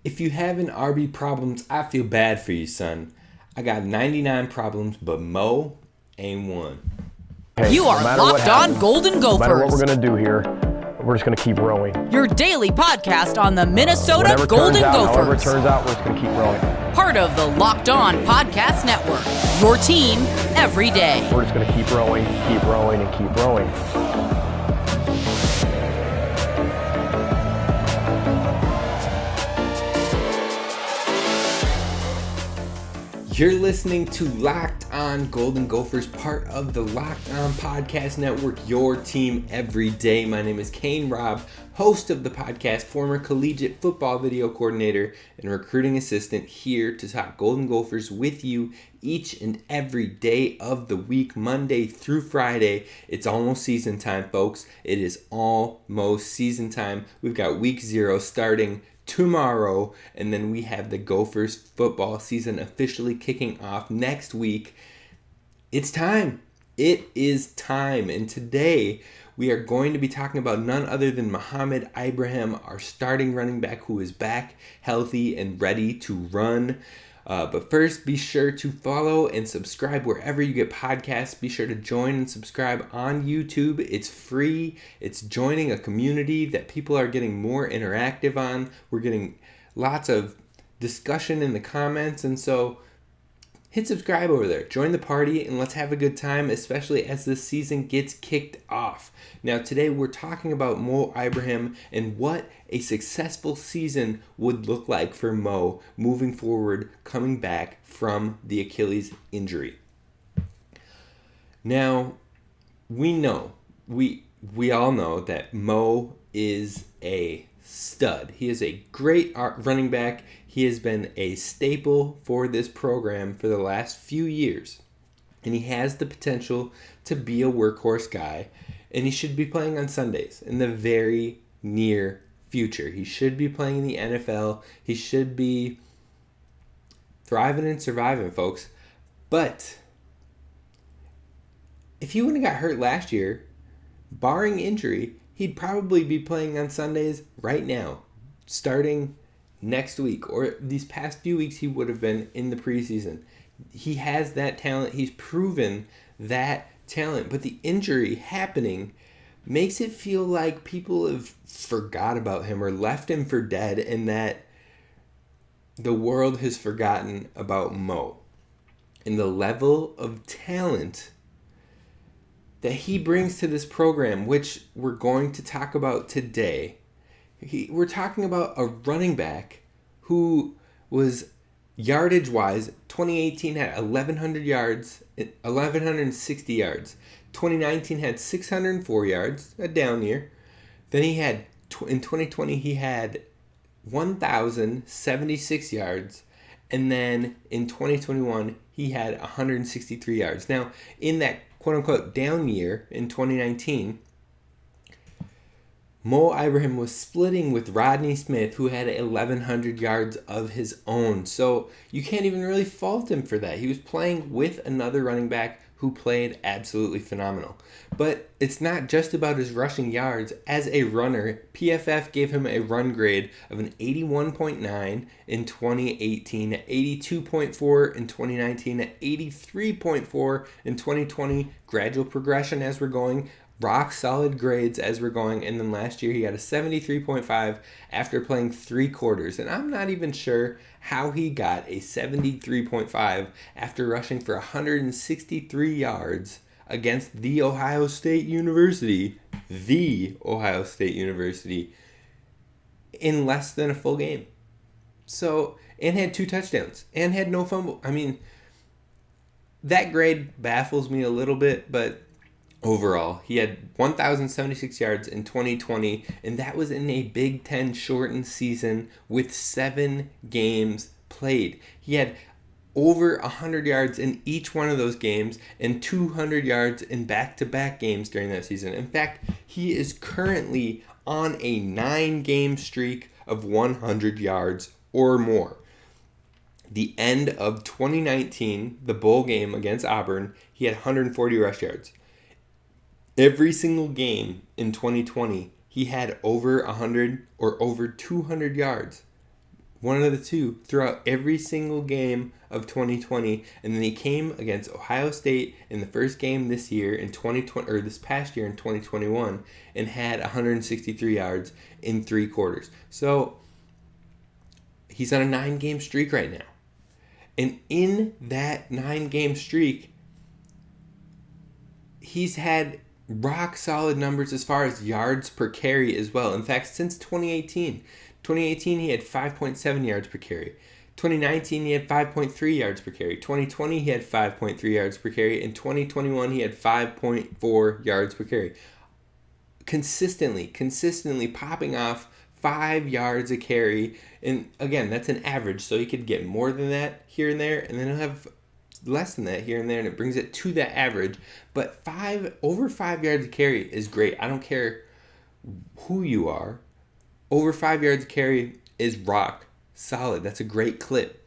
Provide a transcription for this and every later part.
If you having RB problems, I feel bad for you, son. I got 99 problems, but Mo ain't one. Hey, You are Locked On Golden No matter what Gophers, we're going to do here, we're just going to keep rowing. your daily podcast on the Minnesota Whatever Golden however it Gophers. turns out, we're just going to keep rowing. Part of the Locked On Podcast Network, your team every day. We're just going to keep rowing, and keep rowing. You're listening to Locked On Golden Gophers, part of the Locked On Podcast Network, your team every day. My name is Kane Rob, host of the podcast, former collegiate football video coordinator, and recruiting assistant, here to talk Golden Gophers with you each and every day of the week, Monday through Friday. It's almost season time, folks. It is almost season time. We've got week 0 starting tomorrow, and then we have the Gophers football season officially kicking off next week. It's time. It is time. And today we are going to be talking about none other than Mohamed Ibrahim, our starting running back, who is back healthy and ready to run. But first, be sure to follow and subscribe wherever you get podcasts. Be sure to join and subscribe on YouTube. It's free. It's joining a community that people are getting more interactive on. We're getting lots of discussion in the comments. And so hit subscribe over there. Join the party and let's have a good time, especially as this season gets kicked off. Now, today we're talking about Mo Ibrahim and what a successful season would look like for Mo moving forward, coming back from the Achilles injury. Now, we all know that Mo is a stud. He is a great running back. He has been a staple for this program for the last few years. And he has the potential to be a workhorse guy. And he should be playing on Sundays in the very near future. He should be playing in the NFL. He should be thriving and surviving, folks. But if he wouldn't have got hurt last year, barring injury, he'd probably be playing on Sundays right now, starting next week. Or these past few weeks, he would have been in the preseason. He has that talent. He's proven that talent. But the injury happening makes it feel like people have forgot about him or left him for dead, and that the world has forgotten about Mo. And the level of talent that he brings to this program, which we're going to talk about today. We're talking about a running back who was yardage-wise, 2018 had 1,100 yards, 1,160 yards. 2019 had 604 yards, a down year. Then he had, in 2020, he had 1,076 yards. And then in 2021, he had 163 yards. Now, in that quote-unquote down year in 2019, Mo Ibrahim was splitting with Rodney Smith, who had 1,100 yards of his own. So you can't even really fault him for that. He was playing with another running back who played absolutely phenomenal. But it's not just about his rushing yards. As a runner, PFF gave him a run grade of an 81.9 in 2018, 82.4 in 2019, 83.4 in 2020. Gradual progression as we're going. Rock solid grades as we're going. And then last year he got a 73.5 after playing 3 quarters. And I'm not even sure how he got a 73.5 after rushing for 163 yards against The Ohio State University in less than a full game. So, and had 2 touchdowns and had no fumble. I mean, that grade baffles me a little bit, but overall, he had 1,076 yards in 2020, and that was in a Big Ten shortened season with 7 games played. He had over 100 yards in each one of those games and 200 yards in back-to-back games during that season. In fact, he is currently on a 9-game streak of 100 yards or more. The end of 2019, the bowl game against Auburn, he had 140 rush yards. Every single game in 2020, he had over 100 or over 200 yards One of the two throughout every single game of 2020, and then he came against Ohio State in the first game this year in 2020 or this past year in 2021 and had 163 yards in 3 quarters. So he's on a 9-game streak right now. And in that 9-game streak, he's had rock solid numbers as far as yards per carry as well. In fact, since 2018 he had 5.7 yards per carry. 2019 he had 5.3 yards per carry. 2020 he had 5.3 yards per carry. In 2021 he had 5.4 yards per carry. Consistently popping off 5 yards a carry. And again, that's an average, so he could get more than that here and there, and then he'll have less than that here and there, and it brings it to that average. But over 5 yards a carry is great. I don't care who you are. Over 5 yards a carry is rock solid. That's a great clip.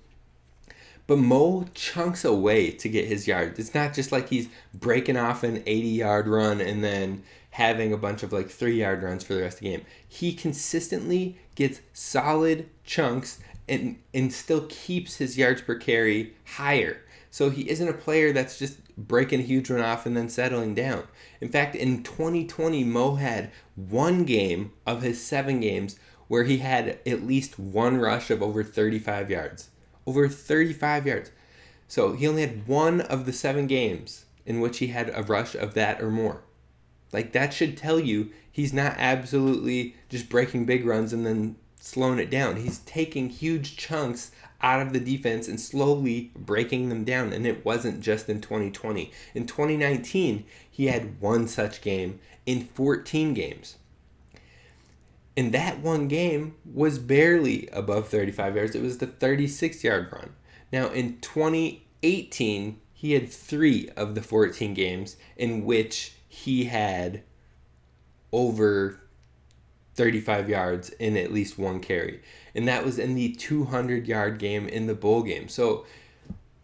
But Mo chunks away to get his yards. It's not just like he's breaking off an 80-yard run and then having a bunch of like 3-yard runs for the rest of the game. He consistently gets solid chunks and still keeps his yards per carry higher. So he isn't a player that's just breaking a huge run off and then settling down. In fact, in 2020, Mo had 1 game of his 7 games where he had at least 1 rush of over 35 yards. Over 35 yards. So he only had 1 of the 7 games in which he had a rush of that or more. Like, that should tell you he's not absolutely just breaking big runs and then slowing it down. He's taking huge chunks out of the defense and slowly breaking them down. And it wasn't just in 2020. In 2019, he had 1 such game in 14 games. And that 1 game was barely above 35 yards. It was the 36-yard run. Now, in 2018, he had 3 of the 14 games in which he had over 35 yards in at least 1 carry. And that was in the 200-yard game in the bowl game. So,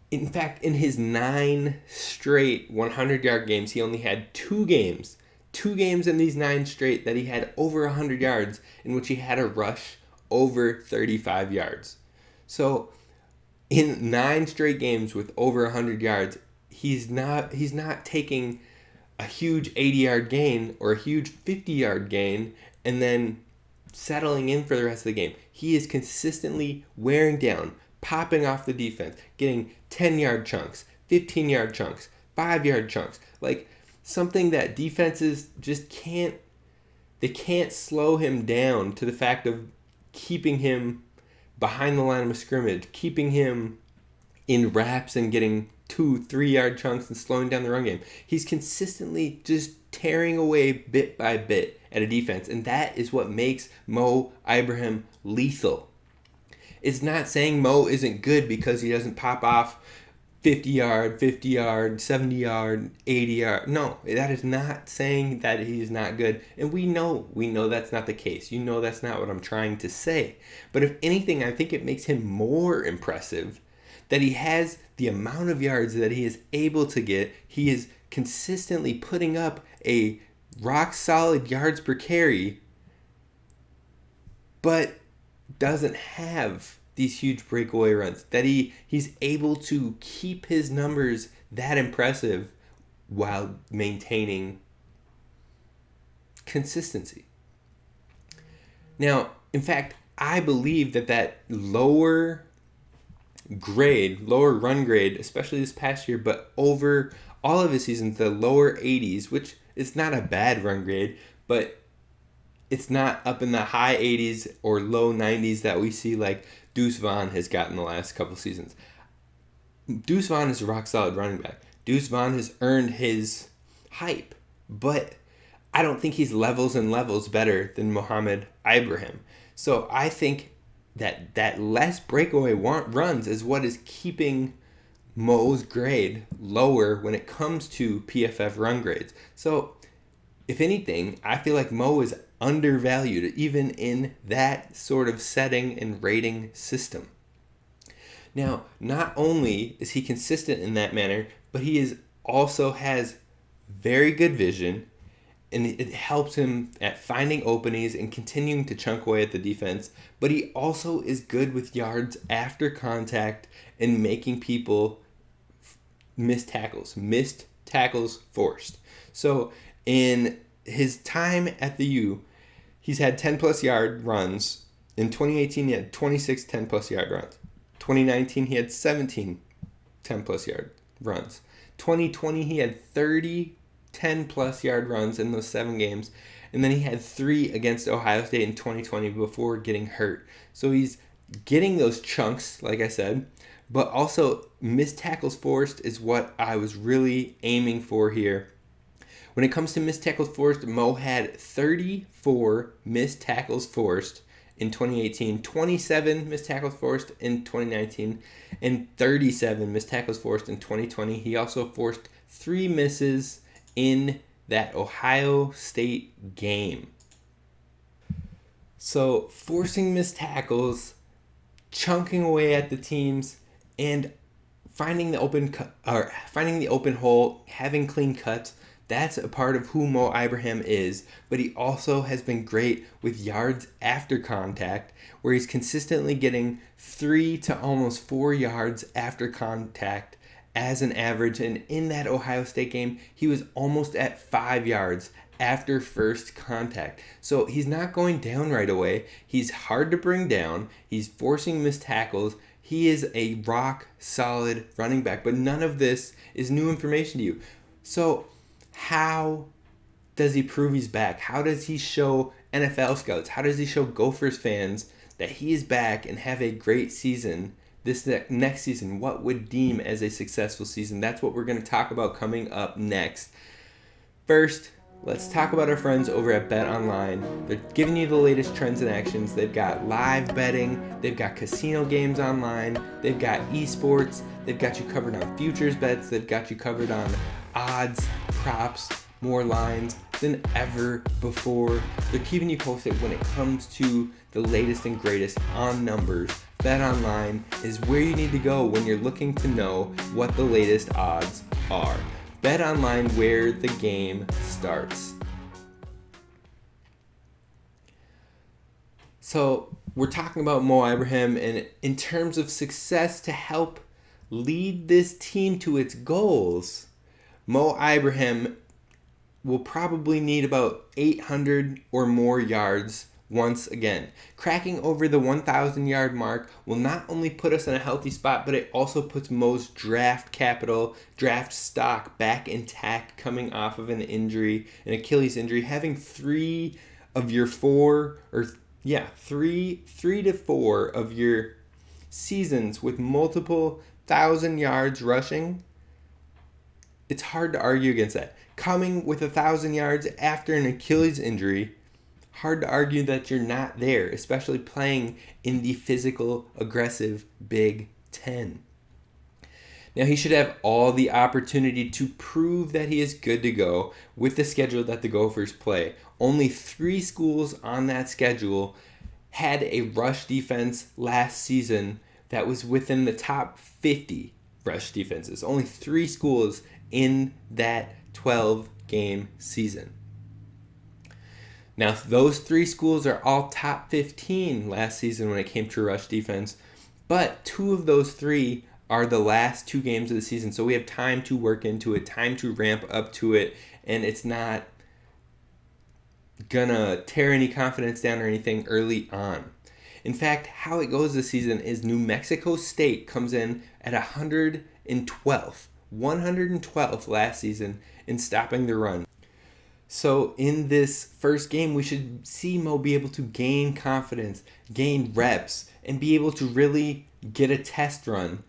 in fact, in his 9 straight 100-yard games, he only had 2 games. 2 games in these 9 straight that he had over 100 yards in which he had a rush over 35 yards. So, in 9 straight games with over 100 yards, he's not taking a huge 80-yard gain or a huge 50-yard gain and then settling in for the rest of the game. He is consistently wearing down, popping off the defense, getting 10-yard chunks, 15-yard chunks, 5-yard chunks. Like, something that defenses just can't slow him down to the fact of keeping him behind the line of scrimmage, keeping him in wraps and getting 2-3 yard chunks and slowing down the run game. He's consistently just tearing away bit by bit at a defense, and that is what makes Mo Ibrahim lethal. It's not saying Mo isn't good because he doesn't pop off 50-yard, 50-yard, 70-yard, 80-yard. No, that is not saying that he's not good. And we know that's not the case. You know that's not what I'm trying to say. But if anything, I think it makes him more impressive that he has the amount of yards that he is able to get. He is consistently putting up a rock-solid yards per carry, but doesn't have these huge breakaway runs, that he's able to keep his numbers that impressive while maintaining consistency. Now, in fact, I believe that lower run grade, especially this past year, but over all of his seasons, the lower 80s, which is not a bad run grade, but it's not up in the high 80s or low 90s that we see like Deuce Vaughn has gotten the last couple seasons. Deuce Vaughn is a rock-solid running back. Deuce Vaughn has earned his hype, but I don't think he's levels and levels better than Mohamed Ibrahim. So I think that less breakaway runs is what is keeping Mo's grade lower when it comes to PFF run grades. So if anything, I feel like Mo is undervalued even in that sort of setting and rating system. Now, not only is he consistent in that manner, but he also has very good vision and it helps him at finding openings and continuing to chunk away at the defense. But he also is good with yards after contact and making people missed tackles forced. So in his time at the U, he's had 10-plus yard runs. In 2018, he had 26 10-plus yard runs. 2019, he had 17 10-plus yard runs. 2020, he had 30 10-plus yard runs in those 7 games. And then he had 3 against Ohio State in 2020 before getting hurt. So he's getting those chunks, like I said, but also missed tackles forced is what I was really aiming for here. When it comes to missed tackles forced, Mo had 34 missed tackles forced in 2018, 27 missed tackles forced in 2019, and 37 missed tackles forced in 2020. He also forced 3 misses in that Ohio State game. So forcing missed tackles, chunking away at the teams, and finding the open hole, having clean cuts, that's a part of who Mo Ibrahim is. But he also has been great with yards after contact, where he's consistently getting 3 to almost 4 yards after contact as an average. And in that Ohio State game, he was almost at 5 yards after first contact. So he's not going down right away. He's hard to bring down. He's forcing missed tackles. He is a rock solid running back, but none of this is new information to you. So how does he prove he's back? How does he show NFL scouts? How does he show Gophers fans that he is back and have a great season this next season? What would deem as a successful season? That's what we're going to talk about coming up next. First, let's talk about our friends over at BetOnline. They're giving you the latest trends and actions. They've got live betting. They've got casino games online. They've got esports. They've got you covered on futures bets. They've got you covered on odds, props, more lines than ever before. They're keeping you posted when it comes to the latest and greatest on numbers. BetOnline is where you need to go when you're looking to know what the latest odds are. BetOnline, where the game starts. So we're talking about Mo Ibrahim, and in terms of success to help lead this team to its goals, Mo Ibrahim will probably need about 800 or more yards once again. Cracking over the 1,000 yard mark will not only put us in a healthy spot, but it also puts Mo's draft capital, draft stock back intact coming off of an injury, an Achilles injury. Having 3 to 4 of your seasons with multiple 1,000 yards rushing, it's hard to argue against that. Coming with 1,000 yards after an Achilles injury, hard to argue that you're not there, especially playing in the physical, aggressive Big Ten. Now, he should have all the opportunity to prove that he is good to go with the schedule that the Gophers play. Only 3 schools on that schedule had a rush defense last season that was within the top 50 rush defenses. Only 3 schools in that 12-game season. Now, those 3 schools are all top 15 last season when it came to rush defense, but 2 of those 3 are the last 2 games of the season, so we have time to work into it, time to ramp up to it, and it's not gonna tear any confidence down or anything early on. In fact, how it goes this season is New Mexico State comes in at 112th last season in stopping the run. So in this first game, we should see Mo be able to gain confidence, gain reps, and be able to really get a test run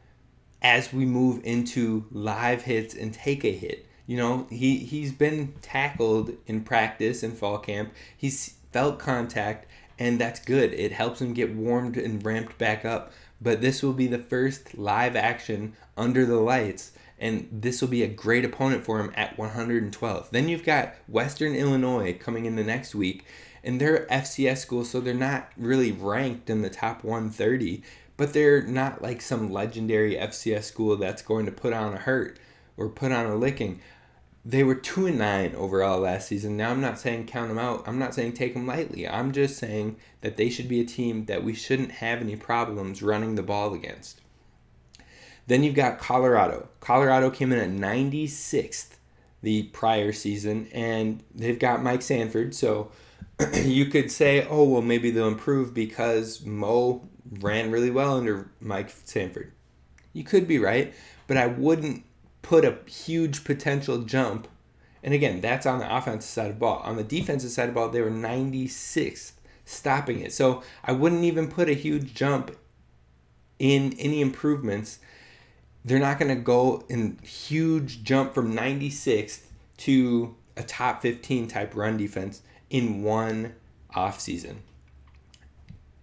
as we move into live hits and take a hit. You know, he's been tackled in practice in fall camp. He's felt contact, and that's good. It helps him get warmed and ramped back up. But this will be the first live action under the lights, and this will be a great opponent for him at 112th. Then you've got Western Illinois coming in the next week, and they're FCS schools, so they're not really ranked in the top 130, but they're not like some legendary FCS school that's going to put on a hurt or put on a licking. They were 2-9 overall last season. Now, I'm not saying count them out. I'm not saying take them lightly. I'm just saying that they should be a team that we shouldn't have any problems running the ball against. Then you've got Colorado. Colorado came in at 96th the prior season, and they've got Mike Sanford. So you could say, oh, well, maybe they'll improve because Mo ran really well under Mike Sanford. You could be right, but I wouldn't put a huge potential jump. And again, that's on the offensive side of the ball. On the defensive side of the ball, they were 96th, stopping it. So I wouldn't even put a huge jump in any improvements. They're not going to go in huge jump from 96th to a top 15 type run defense in one offseason.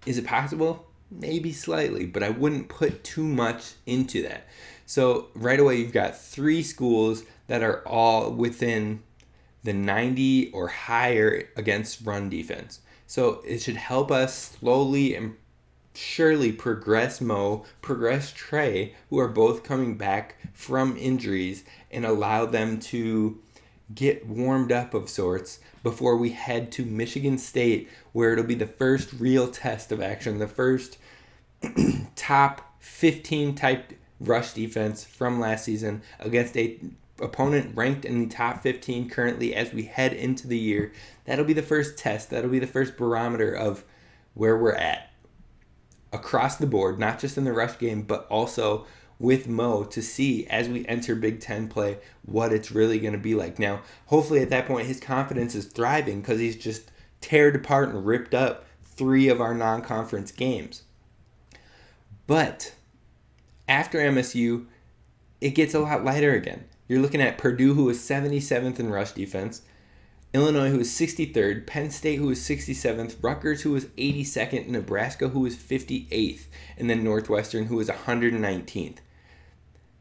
Is it possible? Maybe slightly, but I wouldn't put too much into that. So right away, you've got 3 schools that are all within the 90 or higher against run defense. So it should help us slowly and surely progress Mo, progress Trey, who are both coming back from injuries, and allow them to get warmed up of sorts before we head to Michigan State, where it'll be the first real test of action, the first top 15 type rush defense from last season against a opponent ranked in the top 15 currently as we head into the year. That'll be the first test. That'll be the first barometer of where we're at across the board, not just in the rush game, but also with Mo, to see as we enter Big Ten play what it's really going to be like. Now, hopefully at that point his confidence is thriving because he's just teared apart and ripped up 3 of our non-conference games. But after MSU, it gets a lot lighter again. You're looking at Purdue, who was 77th in rush defense, Illinois, who was 63rd, Penn State, who was 67th, Rutgers, who was 82nd, Nebraska, who was 58th, and then Northwestern, who was 119th.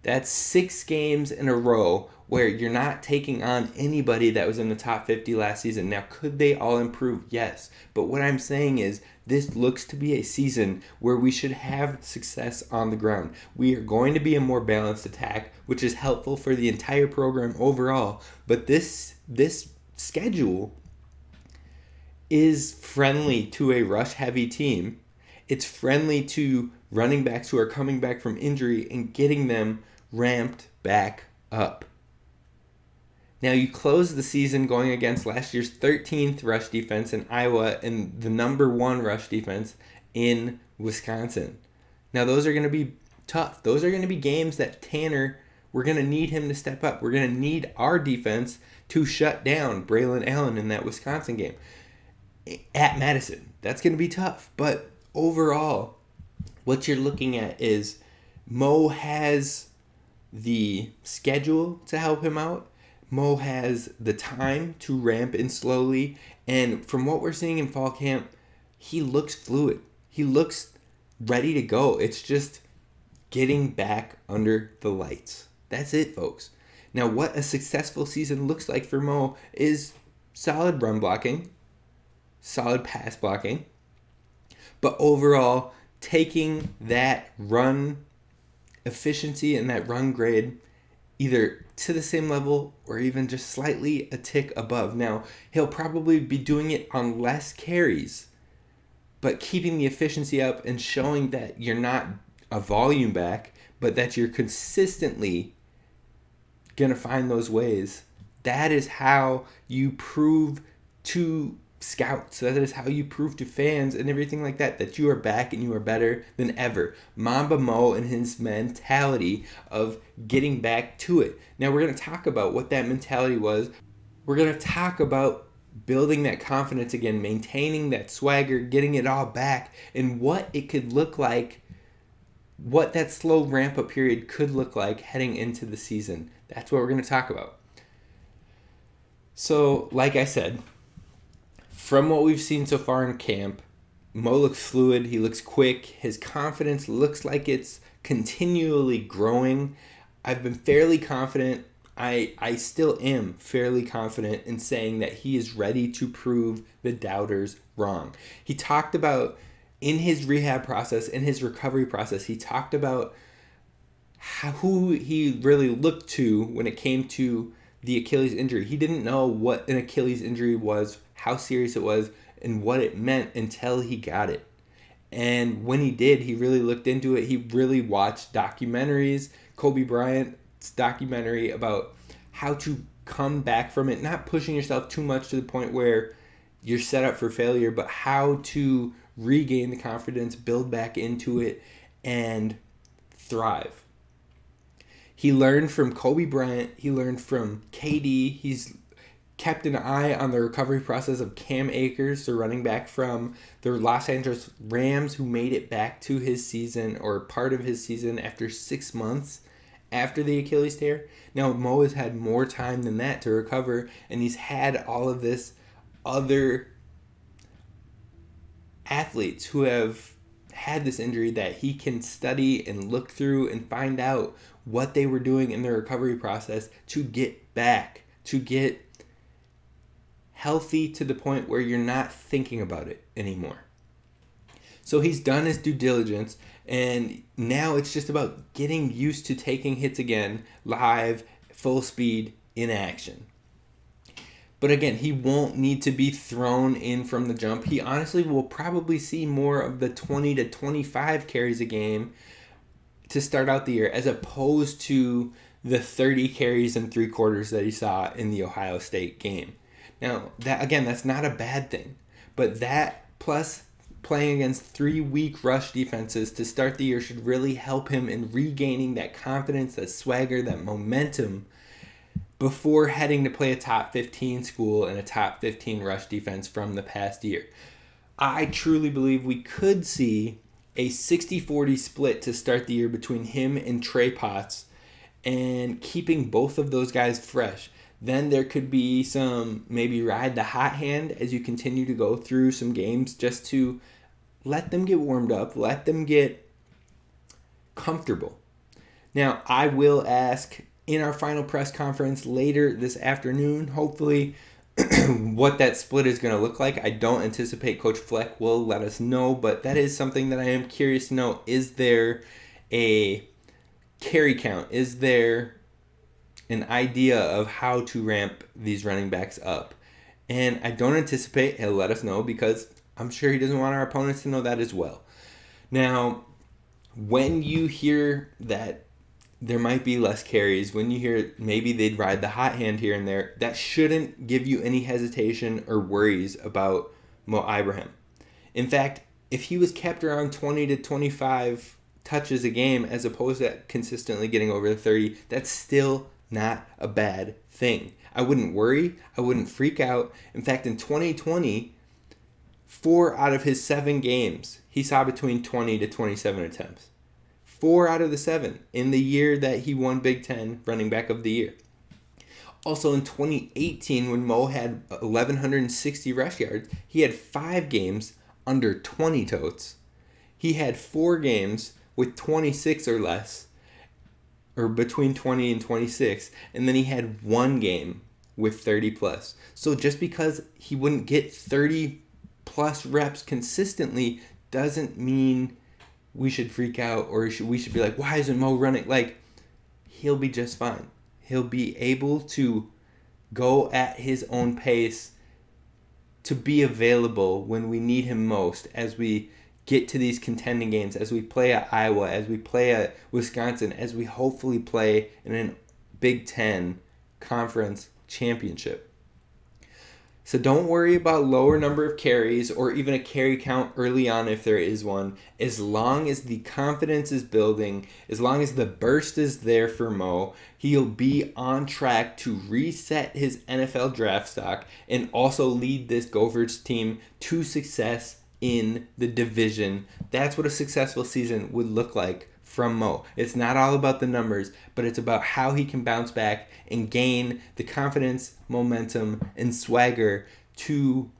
That's 6 games in a row where you're not taking on anybody that was in the top 50 last season. Now, could they all improve? Yes. But what I'm saying is this looks to be a season where we should have success on the ground. We are going to be a more balanced attack, which is helpful for the entire program overall. But this schedule is friendly to a rush-heavy team. It's friendly to running backs who are coming back from injury and getting them ramped back up. Now, you close the season going against last year's 13th rush defense in Iowa and the number 1 rush defense in Wisconsin. Now, those are going to be tough. Those are going to be games that Tanner, we're going to need him to step up. We're going to need our defense to shut down Braylon Allen in that Wisconsin game at Madison. That's going to be tough. But overall, what you're looking at is Mo has the schedule to help him out. Mo has the time to ramp in slowly. And from what we're seeing in fall camp, he looks fluid. He looks ready to go. It's just getting back under the lights. That's it, folks. Now, what a successful season looks like for Mo is solid run blocking, solid pass blocking, but overall taking that run efficiency and that run grade either to the same level or even just slightly a tick above. Now, he'll probably be doing it on less carries, but keeping the efficiency up and showing that you're not a volume back, but that you're consistently going to find those ways. That is how you prove to scouts. That is how you prove to fans and everything like that, that you are back and you are better than ever. Mamba Mo and his mentality of getting back to it. Now, we're going to talk about what that mentality was. We're going to talk about building that confidence again, maintaining that swagger, getting it all back, and what it could look like, what that slow ramp-up period could look like heading into the season. That's what we're going to talk about. So, like I said, from what we've seen so far in camp, Mo looks fluid, he looks quick, his confidence looks like it's continually growing. I've been fairly confident, I still am fairly confident in saying that he is ready to prove the doubters wrong. He talked about, in his rehab process, in his recovery process, he talked about who he really looked to when it came to the Achilles injury. He didn't know what an Achilles injury was, how serious it was, and what it meant until he got it. And when he did, he really looked into it. He really watched documentaries, Kobe Bryant's documentary about how to come back from it, not pushing yourself too much to the point where you're set up for failure, but how to regain the confidence, build back into it, and thrive. He learned from Kobe Bryant. He learned from KD. He's kept an eye on the recovery process of Cam Akers, the running back from the Los Angeles Rams, who made it back to his season or part of his season after 6 months after the Achilles tear. Now, Mo has had more time than that to recover, and he's had all of this other athletes who have had this injury that he can study and look through and find out what they were doing in the recovery process to get back, to get healthy to the point where you're not thinking about it anymore. So he's done his due diligence, and now it's just about getting used to taking hits again, live, full speed, in action. But again, he won't need to be thrown in from the jump. He honestly will probably see more of the 20 to 25 carries a game to start out the year, as opposed to the 30 carries and 3/4 that he saw in the Ohio State game. Now, that's not a bad thing. But that plus playing against 3 weak rush defenses to start the year should really help him in regaining that confidence, that swagger, that momentum before heading to play a top 15 school and a top 15 rush defense from the past year. I truly believe we could see a 60-40 split to start the year between him and Trey Potts, and keeping both of those guys fresh. Then there could be some maybe ride the hot hand as you continue to go through some games, just to let them get warmed up, let them get comfortable. Now, I will ask in our final press conference later this afternoon, hopefully, what that split is going to look like. I don't anticipate Coach Fleck will let us know, but that is something that I am curious to know. Is there a carry count? Is there an idea of how to ramp these running backs up? And I don't anticipate he'll let us know, because I'm sure he doesn't want our opponents to know that as well. Now, when you hear that there might be less carries, when you hear maybe they'd ride the hot hand here and there, that shouldn't give you any hesitation or worries about Mo Ibrahim. In fact, if he was kept around 20 to 25 touches a game as opposed to consistently getting over the 30, that's still not a bad thing. I wouldn't worry. I wouldn't freak out. In fact, in 2020, 4 out of his 7 games, he saw between 20 to 27 attempts. 4 out of the 7 in the year that he won Big Ten Running Back of the Year. Also in 2018, when Mo had 1,160 rush yards, he had 5 games under 20 totes. He had 4 games with 26 or less, or between 20 and 26, and then he had 1 game with 30 plus. So just because he wouldn't get 30 plus reps consistently doesn't mean we should freak out, or we should be like, why isn't Mo running? Like, he'll be just fine. He'll be able to go at his own pace to be available when we need him most, as we get to these contending games, as we play at Iowa, as we play at Wisconsin, as we hopefully play in a Big Ten conference championship. So don't worry about lower number of carries or even a carry count early on if there is one. As long as the confidence is building, as long as the burst is there for Mo, he'll be on track to reset his NFL draft stock and also lead this Gophers team to success in the division. That's what a successful season would look like from Mo. It's not all about the numbers, but it's about how he can bounce back and gain the confidence, momentum, and swagger to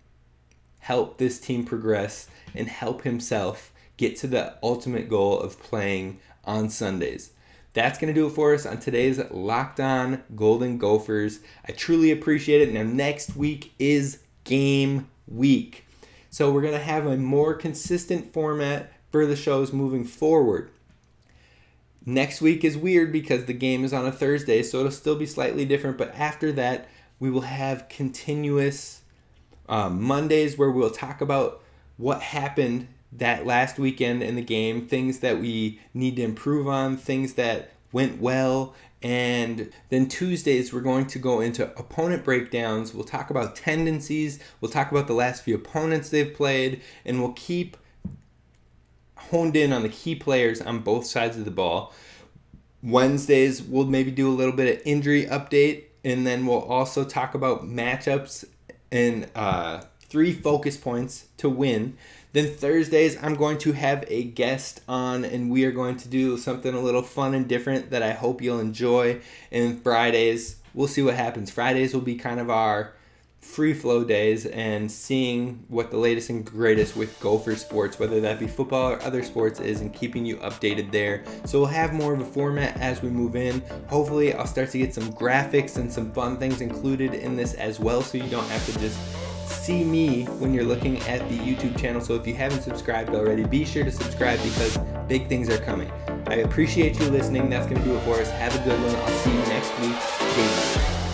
help this team progress and help himself get to the ultimate goal of playing on Sundays. That's going to do it for us on today's Locked On Golden Gophers. I truly appreciate it. Now, next week is game week. So we're going to have a more consistent format for the shows moving forward. Next week is weird because the game is on a Thursday, so it'll still be slightly different. But after that, we will have continuous Mondays where we'll talk about what happened that last weekend in the game, things that we need to improve on, things that went well. And then Tuesdays, we're going to go into opponent breakdowns. We'll talk about tendencies. We'll talk about the last few opponents they've played. And we'll keep honed in on the key players on both sides of the ball. Wednesdays, we'll maybe do a little bit of injury update, and then we'll also talk about matchups and 3 focus points to win. Then Thursdays, I'm going to have a guest on, and we are going to do something a little fun and different that I hope you'll enjoy. And Fridays, we'll see what happens. Fridays will be kind of our free flow days and seeing what the latest and greatest with Gopher sports, whether that be football or other sports, is, and keeping you updated there. So we'll have more of a format as we move in. Hopefully I'll start to get some graphics and some fun things included in this as well, so you don't have to just see me when you're looking at the YouTube channel. So if you haven't subscribed already, be sure to subscribe because big things are coming. I appreciate you listening. That's going to do it for us. Have a good one. I'll see you next week. Peace.